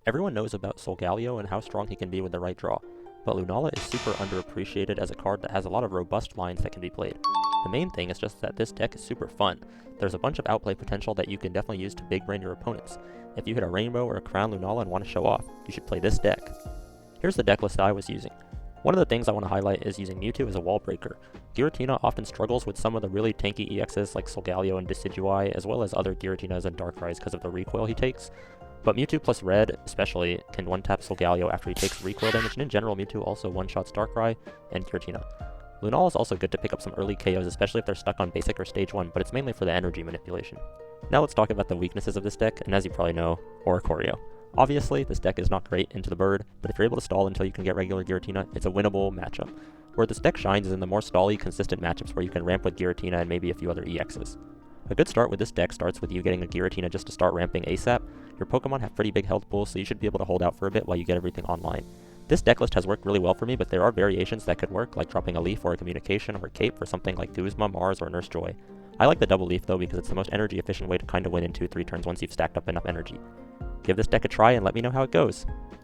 Everyone knows about Solgaleo and how strong he can be with the right draw, but Lunala is super underappreciated as a card that has a lot of robust lines that can be played. The main thing is just that this deck is super fun. There's a bunch of outplay potential that you can definitely use to big brain your opponents. If you hit a Rainbow or a Crown Lunala and want to show off, you should play this deck. Here's the deck list I was using. One of the things I want to highlight is using Mewtwo as a wall breaker. Giratina often struggles with some of the really tanky EXs like Solgaleo and Decidueye, as well as other Giratinas and Darkrai's because of the recoil he takes. But Mewtwo plus Red, especially, can one-tap Solgaleo after he takes recoil damage, and in general, Mewtwo also one-shots Darkrai and Giratina. Lunala is also good to pick up some early KOs, especially if they're stuck on Basic or Stage 1, but it's mainly for the energy manipulation. Now let's talk about the weaknesses of this deck, and as you probably know, Oricorio. Obviously, this deck is not great into the bird, but if you're able to stall until you can get regular Giratina, it's a winnable matchup. Where this deck shines is in the more stally, consistent matchups where you can ramp with Giratina and maybe a few other EXs. A good start with this deck starts with you getting a Giratina just to start ramping ASAP. Your Pokemon have pretty big health pools, so you should be able to hold out for a bit while you get everything online. This deck list has worked really well for me, but there are variations that could work, like dropping a Leaf or a Communication or a Cape for something like Guzma, Mars, or Nurse Joy. I like the double Leaf though because it's the most energy efficient way to kinda win in 2-3 turns once you've stacked up enough energy. Give this deck a try and let me know how it goes.